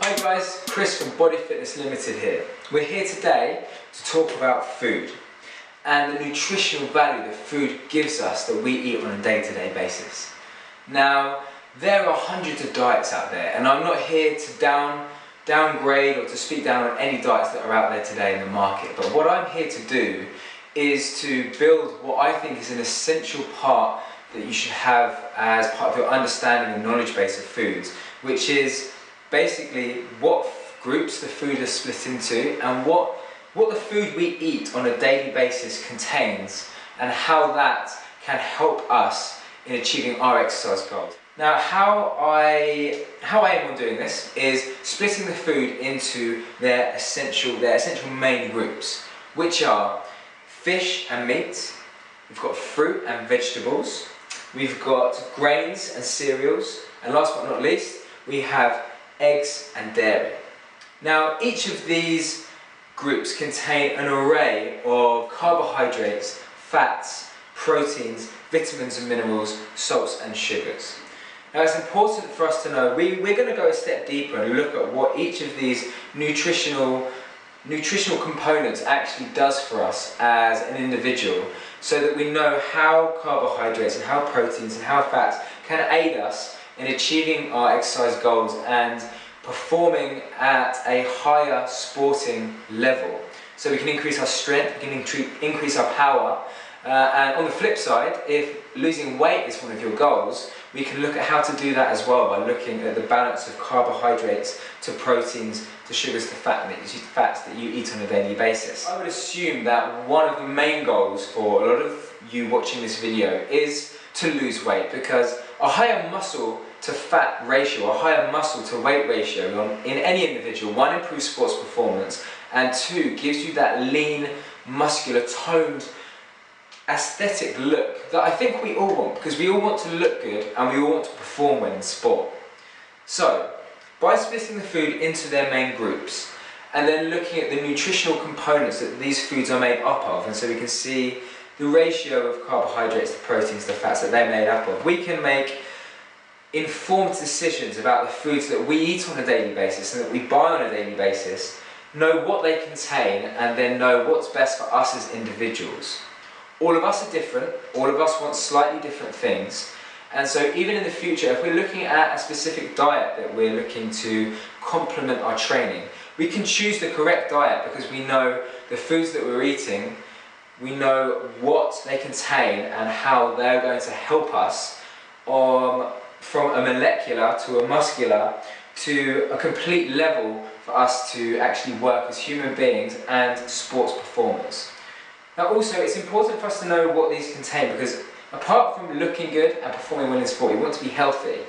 Hi guys, Chris from BodyFitness Limited here. We're here today to talk about food and the nutritional value that food gives us that we eat on a day-to-day basis. Now, there are hundreds of diets out there, and I'm not here to downgrade or to speak down on any diets that are out there today in the market, but what I'm here to do is to build what I think is an essential part that you should have as part of your understanding and knowledge base of foods, which is basically what groups the food is split into and what the food we eat on a daily basis contains and how that can help us in achieving our exercise goals. Now, how I aim on doing this is splitting the food into their essential main groups, which are fish and meat, we've got fruit and vegetables, we've got grains and cereals, and last but not least, we have eggs and dairy. Now, each of these groups contain an array of carbohydrates, fats, proteins, vitamins and minerals, salts and sugars. Now, it's important for us to know, we're going to go a step deeper and look at what each of these nutritional components actually does for us as an individual, so that we know how carbohydrates and how proteins and how fats can aid us in achieving our exercise goals and performing at a higher sporting level. So we can increase our strength, we can increase our power, and on the flip side, if losing weight is one of your goals, we can look at how to do that as well by looking at the balance of carbohydrates to proteins to sugars to fats that you eat on a daily basis. I would assume that one of the main goals for a lot of you watching this video is to lose weight, because a higher muscle to fat ratio, a higher muscle to weight ratio in any individual, one, improves sports performance, and two, gives you that lean, muscular, toned, aesthetic look that I think we all want, because we all want to look good and we all want to perform well in sport. So, by splitting the food into their main groups and then looking at the nutritional components that these foods are made up of, and so we can see the ratio of carbohydrates to proteins to fats that they're made up of, we can make informed decisions about the foods that we eat on a daily basis and that we buy on a daily basis, know what they contain, and then know what's best for us as individuals. All of us are different, all of us want slightly different things, and so even in the future, if we're looking at a specific diet that we're looking to complement our training, we can choose the correct diet because we know the foods that we're eating, we know what they contain and how they're going to help us from a molecular to a muscular to a complete level for us to actually work as human beings and sports performers. Now also, it's important for us to know what these contain, because apart from looking good and performing well in sport, we want to be healthy.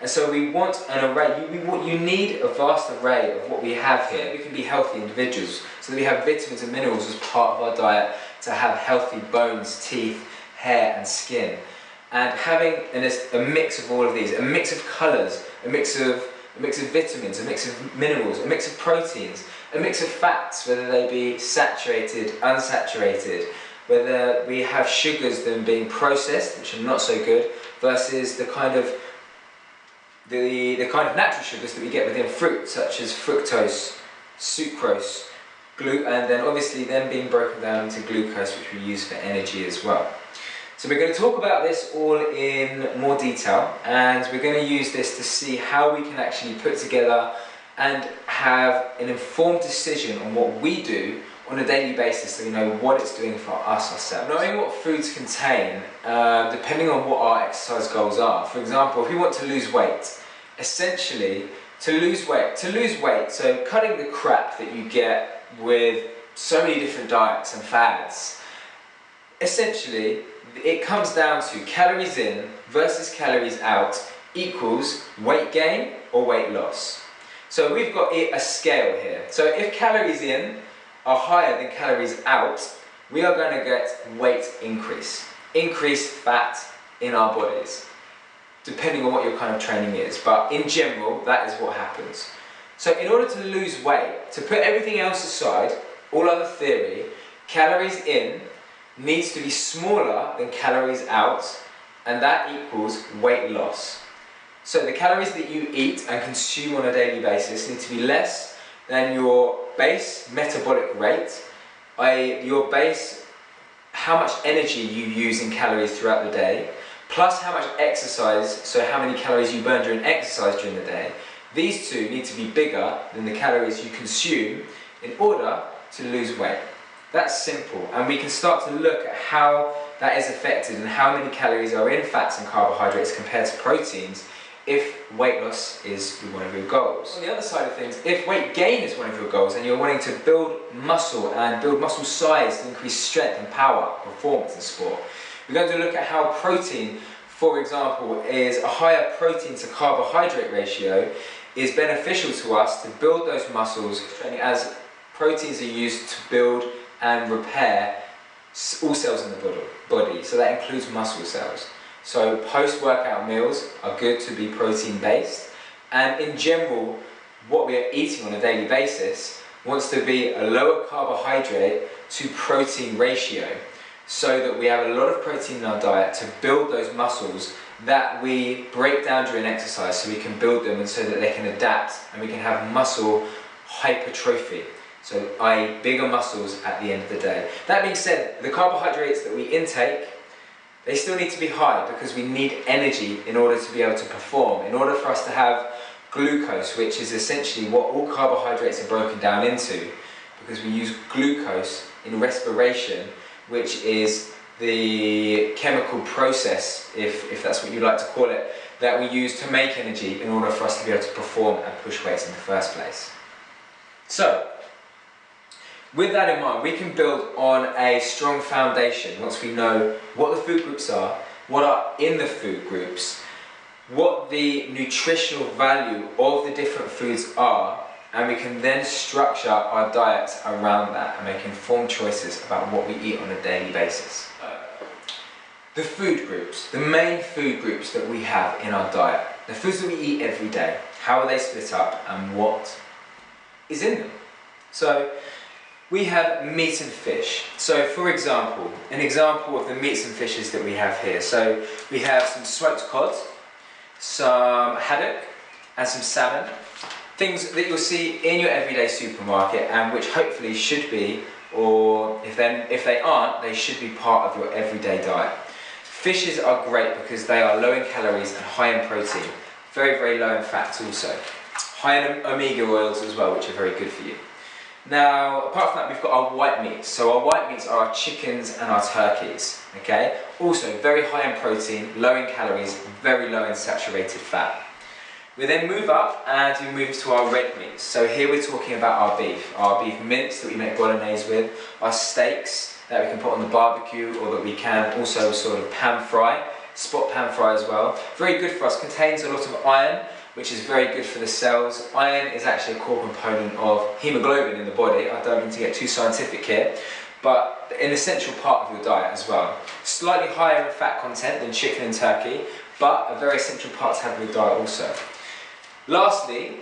And so we want an array, you need a vast array of what we have here. We can be healthy individuals, so that we have vitamins and minerals as part of our diet to have healthy bones, teeth, hair and skin. And having a mix of all of these, a mix of colours, a mix of vitamins, a mix of minerals, a mix of proteins, a mix of fats, whether they be saturated, unsaturated, whether we have sugars that are being processed, which are not so good, versus the kind of natural sugars that we get within fruit, such as fructose, sucrose, and then obviously them being broken down into glucose, which we use for energy as well. So we're going to talk about this all in more detail, and we're going to use this to see how we can actually put together and have an informed decision on what we do on a daily basis, so we know what it's doing for us ourselves. Knowing what foods contain, depending on what our exercise goals are. For example, if we want to lose weight, essentially to lose weight, so cutting the crap that you get with so many different diets and fads, essentially it comes down to calories in versus calories out equals weight gain or weight loss. So we've got a scale here. So if calories in are higher than calories out, we are going to get weight increase, increased fat in our bodies, depending on what your kind of training is. But in general, that is what happens. So in order to lose weight, to put everything else aside, all other theory, calories in needs to be smaller than calories out, and that equals weight loss. So the calories that you eat and consume on a daily basis need to be less than your base metabolic rate, i.e. your base, how much energy you use in calories throughout the day, plus how much exercise, so how many calories you burn during exercise during the day. These two need to be bigger than the calories you consume in order to lose weight. That's simple, and we can start to look at how that is affected and how many calories are in fats and carbohydrates compared to proteins if weight loss is one of your goals. On the other side of things, if weight gain is one of your goals and you're wanting to build muscle and build muscle size to increase strength and power, performance in sport, we're going to look at how protein, for example, is a higher protein to carbohydrate ratio is beneficial to us to build those muscles, as proteins are used to build and repair all cells in the body. So that includes muscle cells. So post-workout meals are good to be protein based, and in general what we are eating on a daily basis wants to be a lower carbohydrate to protein ratio, so that we have a lot of protein in our diet to build those muscles that we break down during exercise, so we can build them and so that they can adapt and we can have muscle hypertrophy, so i.e. bigger muscles at the end of the day. That being said, the carbohydrates that we intake, they still need to be high because we need energy in order to be able to perform, in order for us to have glucose, which is essentially what all carbohydrates are broken down into, because we use glucose in respiration, which is the chemical process, if that's what you like to call it, that we use to make energy in order for us to be able to perform and push weights in the first place. So, with that in mind, we can build on a strong foundation once we know what the food groups are, what are in the food groups, what the nutritional value of the different foods are, and we can then structure our diets around that and make informed choices about what we eat on a daily basis. The food groups, the main food groups that we have in our diet, the foods that we eat every day, how are they split up and what is in them? So we have meat and fish. So for example, an example of the meats and fishes that we have here. So we have some smoked cod, some haddock and some salmon. Things that you'll see in your everyday supermarket and which hopefully should be, or if they aren't, they should be part of your everyday diet. Fishes are great because they are low in calories and high in protein. Very, very low in fats also. High in omega oils as well, which are very good for you. Now, apart from that, we've got our white meats. So our white meats are our chickens and our turkeys, okay? Also very high in protein, low in calories, very low in saturated fat. We then move up and we move to our red meats. So here we're talking about our beef mince that we make bolognese with, our steaks that we can put on the barbecue or that we can also sort of pan fry, spot pan fry as well. Very good for us, contains a lot of iron, which is very good for the cells. Iron is actually a core component of hemoglobin in the body. I don't mean to get too scientific here, but an essential part of your diet as well. Slightly higher in fat content than chicken and turkey, but a very essential part to have in your diet also. Lastly,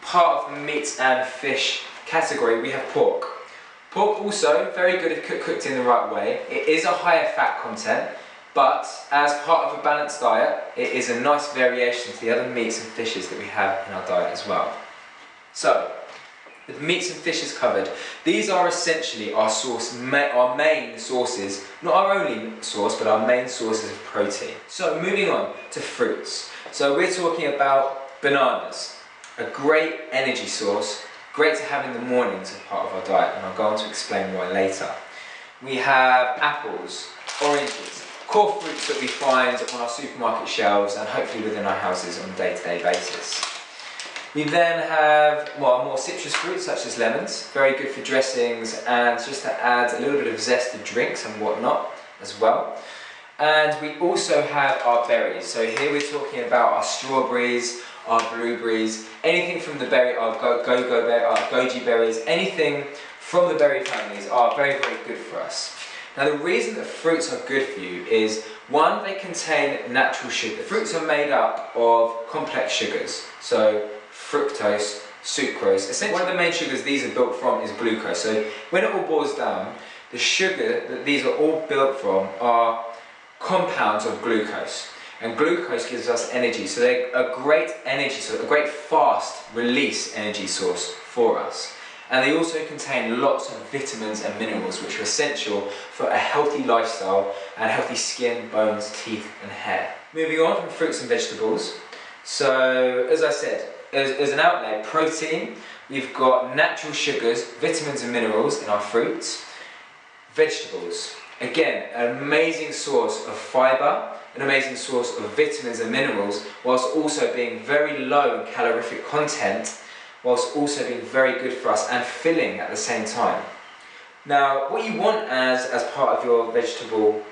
part of the meat and fish category, we have pork. Pork also very good if cooked in the right way. It is a higher fat content, but as part of a balanced diet, it is a nice variation to the other meats and fishes that we have in our diet as well. So, with meats and fishes covered, these are essentially our main sources, not our only source, but our main sources of protein. So moving on to fruits. So we're talking about bananas, a great energy source, great to have in the mornings as part of our diet, and I'll go on to explain why later. We have apples, oranges, core fruits that we find on our supermarket shelves and hopefully within our houses on a day-to-day basis. We then have more citrus fruits such as lemons, very good for dressings and just to add a little bit of zest to drinks and whatnot as well. And we also have our berries. So here we're talking about our strawberries, our blueberries, anything from the berry, our goji berries, anything from the berry families are very, very good for us. Now the reason that fruits are good for you is, one, they contain natural sugar. Fruits are made up of complex sugars, so fructose, sucrose. Essentially, one of the main sugars these are built from is glucose. So when it all boils down, the sugar that these are all built from are compounds of glucose. and glucose gives us energy. So they're a great energy source, a great fast release energy source for us. And they also contain lots of vitamins and minerals which are essential for a healthy lifestyle and healthy skin, bones, teeth and hair. Moving on from fruits and vegetables. So as I said, as an outlay, protein, we've got natural sugars, vitamins and minerals in our fruits. Vegetables, again, an amazing source of fibre, an amazing source of vitamins and minerals, whilst also being very low in calorific content, whilst also being very good for us and filling at the same time. Now, what you want as part of your vegetable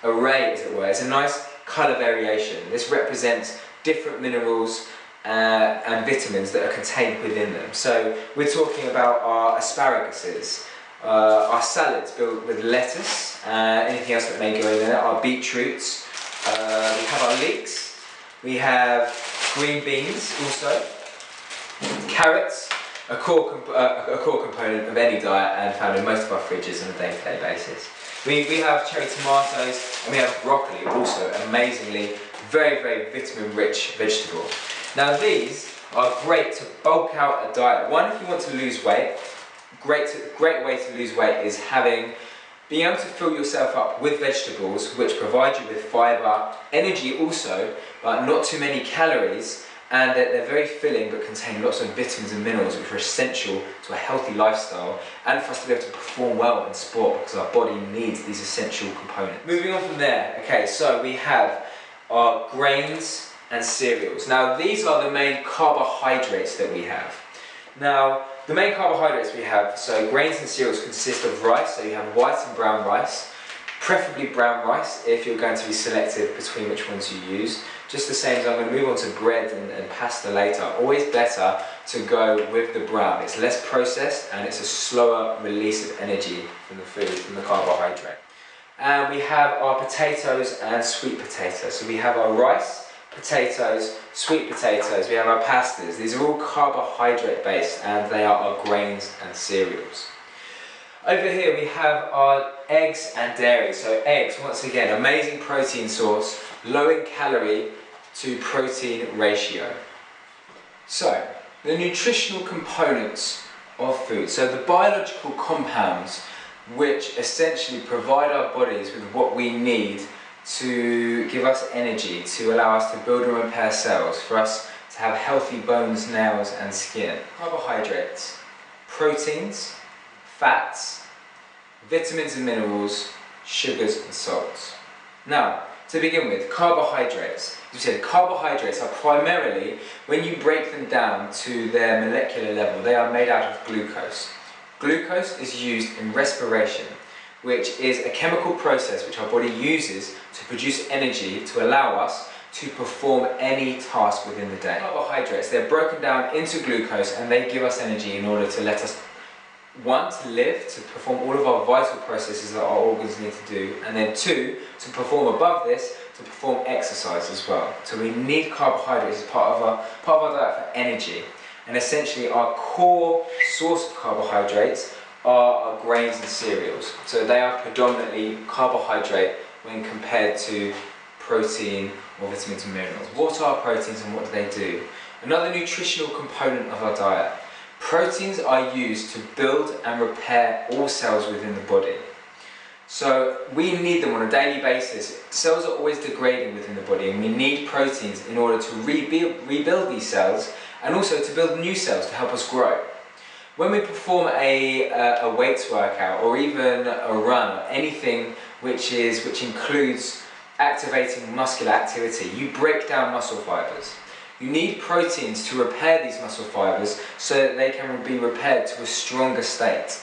array, as it were, is a nice colour variation. This represents different minerals and vitamins that are contained within them. So we're talking about our asparaguses, our salads built with lettuce, anything else that may go in there, our beetroots, we have our leeks, we have green beans also, carrots, a core component of any diet and found in most of our fridges on a day-to-day basis. We have cherry tomatoes and we have broccoli, also amazingly very vitamin-rich vegetable. Now these are great to bulk out a diet. One, if you want to lose weight, great way to lose weight is being able to fill yourself up with vegetables which provide you with fibre, energy also, but not too many calories, and they're very filling but contain lots of vitamins and minerals which are essential to a healthy lifestyle and for us to be able to perform well in sport because our body needs these essential components. Moving on from there, okay, so we have our grains and cereals. Now these are the main carbohydrates that we have. Now the main carbohydrates we have, so grains and cereals consist of rice, so you have white and brown rice, preferably brown rice if you're going to be selective between which ones you use. Just the same as I'm going to move on to bread and pasta later. Always better to go with the brown. It's less processed and it's a slower release of energy from the food, from the carbohydrate. And we have our potatoes and sweet potatoes. So we have our rice, potatoes, sweet potatoes, we have our pastas. These are all carbohydrate based and they are our grains and cereals. Over here we have our eggs and dairy. So eggs, once again, amazing protein source, low in calorie to protein ratio. So, the nutritional components of food. So the biological compounds which essentially provide our bodies with what we need to give us energy, to allow us to build and repair cells, for us to have healthy bones, nails and skin. Carbohydrates, proteins, fats, vitamins and minerals, sugars and salts. Now, to begin with, carbohydrates. As we said, carbohydrates are primarily, when you break them down to their molecular level, they are made out of glucose. Glucose is used in respiration, which is a chemical process which our body uses to produce energy to allow us to perform any task within the day. Carbohydrates, they're broken down into glucose and they give us energy in order to let us, one, to live, to perform all of our vital processes that our organs need to do, and then two, to perform above this, to perform exercise as well. So we need carbohydrates as part of our diet for energy. And essentially our core source of carbohydrates are our grains and cereals. So they are predominantly carbohydrate when compared to protein or vitamins and minerals. What are proteins and what do they do? Another nutritional component of our diet. Proteins are used to build and repair all cells within the body. So we need them on a daily basis. Cells are always degrading within the body and we need proteins in order to rebuild these cells and also to build new cells to help us grow. When we perform a weights workout or even a run or anything which includes activating muscular activity, you break down muscle fibers. You need proteins to repair these muscle fibers so that they can be repaired to a stronger state.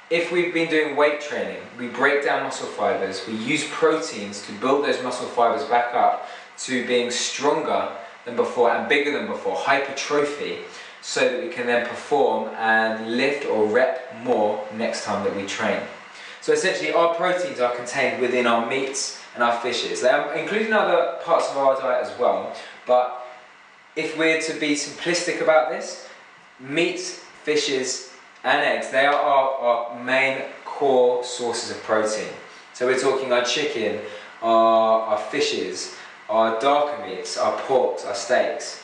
If we've been doing weight training, we break down muscle fibers, we use proteins to build those muscle fibers back up to being stronger than before and bigger than before, hypertrophy, so that we can then perform and lift or rep more next time that we train. So essentially our proteins are contained within our meats and our fishes. They are included in other parts of our diet as well, but if we're to be simplistic about this, meats, fishes and eggs, they are our main core sources of protein. So we're talking our chicken, our fishes, our darker meats, our porks, our steaks.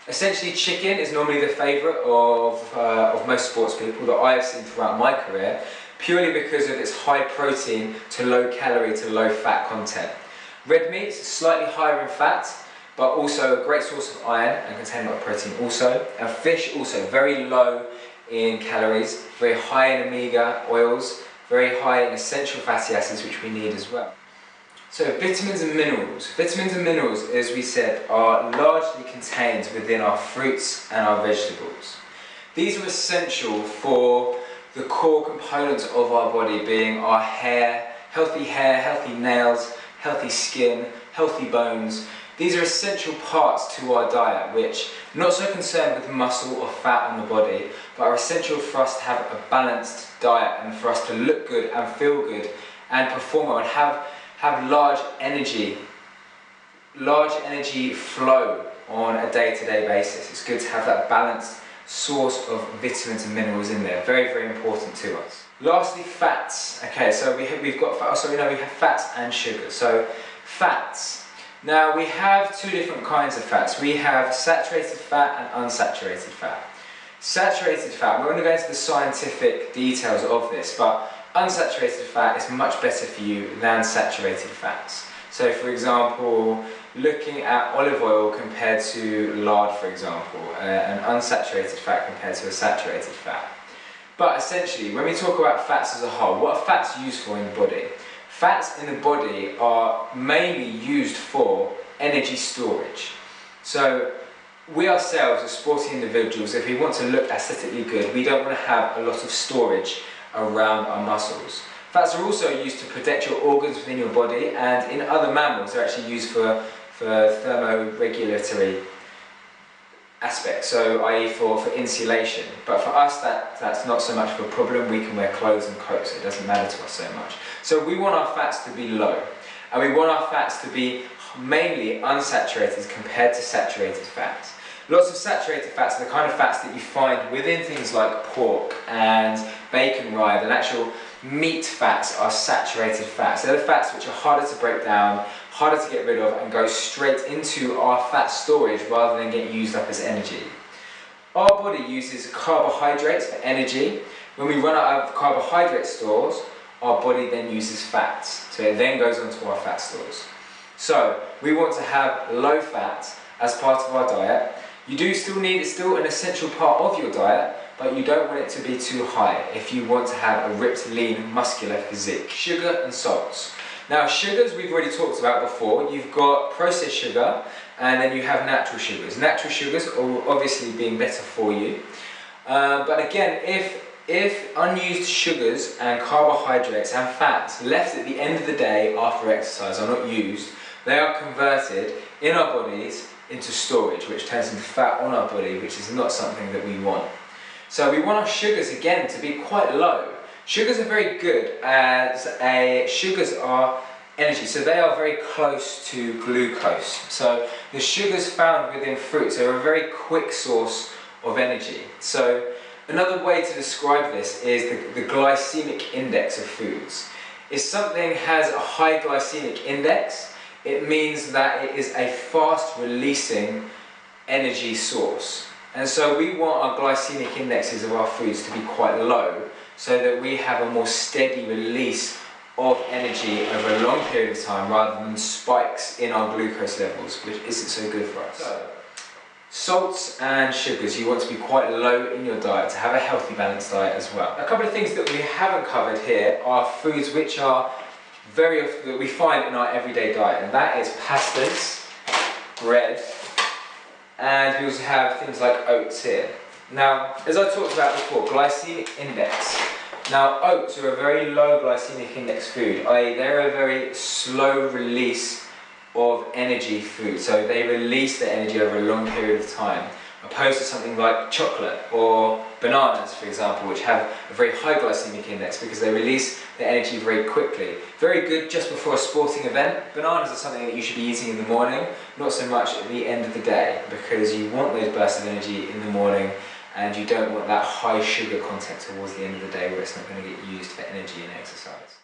Essentially, chicken is normally the favourite of most sports people that I have seen throughout my career, purely because of its high protein to low calorie to low fat content. Red meats, slightly higher in fat, but also a great source of iron and contain a lot of protein also. And fish also very low in calories, very high in omega oils, very high in essential fatty acids which we need as well. So vitamins and minerals. Vitamins and minerals, as we said, are largely contained within our fruits and our vegetables. These are essential for the core components of our body, being our hair, healthy nails, healthy skin, healthy bones. These are essential parts to our diet, which not so concerned with muscle or fat on the body, but are essential for us to have a balanced diet and for us to look good and feel good and perform well and have large energy flow on a day-to-day basis. It's good to have that balanced source of vitamins and minerals in there. Very, very important to us. Lastly, fats. Okay, so we have fats and sugar. So fats. Now we have two different kinds of fats. We have saturated fat and unsaturated fat. Saturated fat, we're going to go into the scientific details of this, but unsaturated fat is much better for you than saturated fats. So for example, looking at olive oil compared to lard, for example, an unsaturated fat compared to a saturated fat. But essentially, when we talk about fats as a whole, what are fats used for in the body? Fats in the body are mainly used for energy storage. So we ourselves as sporty individuals, if we want to look aesthetically good, we don't want to have a lot of storage around our muscles. Fats are also used to protect your organs within your body, and in other mammals they're actually used for thermoregulatory aspects, so i.e. for insulation. But for us that's not so much of a problem. We can wear clothes and coats, so it doesn't matter to us so much. So we want our fats to be low, and we want our fats to be mainly unsaturated compared to saturated fats. Lots of saturated fats are the kind of fats that you find within things like pork and bacon rind, and actual meat fats are saturated fats. They're the fats which are harder to break down, harder to get rid of, and go straight into our fat storage rather than get used up as energy. Our body uses carbohydrates for energy. When we run out of carbohydrate stores, our body then uses fats. So it then goes onto our fat stores. So we want to have low fat as part of our diet. You do still need, it's still an essential part of your diet, but you don't want it to be too high if you want to have a ripped, lean, muscular physique. Sugar and salts. Now sugars we've already talked about before. You've got processed sugar and then you have natural sugars. Natural sugars are obviously being better for you. But again, if unused sugars and carbohydrates and fats left at the end of the day after exercise are not used, they are converted in our bodies into storage, which turns into fat on our body, which is not something that we want. So we want our sugars again to be quite low. Sugars are very good as sugars are energy, so they are very close to glucose. So the sugars found within fruits are a very quick source of energy. So another way to describe this is the glycemic index of foods. If something has a high glycemic index, it means that it is a fast releasing energy source. And so we want our glycemic indexes of our foods to be quite low, so that we have a more steady release of energy over a long period of time rather than spikes in our glucose levels, which isn't so good for us. So, salts and sugars, you want to be quite low in your diet to have a healthy, balanced diet as well. A couple of things that we haven't covered here are foods which are very often that we find in our everyday diet, and that is pastas, bread, and we also have things like oats here. Now, as I talked about before, glycemic index. Now, oats are a very low glycemic index food, i.e. they're a very slow release of energy food, so they release their energy over a long period of time, opposed to something like chocolate or bananas, for example, which have a very high glycemic index because they release their energy very quickly. Very good just before a sporting event. Bananas are something that you should be eating in the morning, not so much at the end of the day, because you want those bursts of energy in the morning and you don't want that high sugar content towards the end of the day where it's not going to get used for energy and exercise.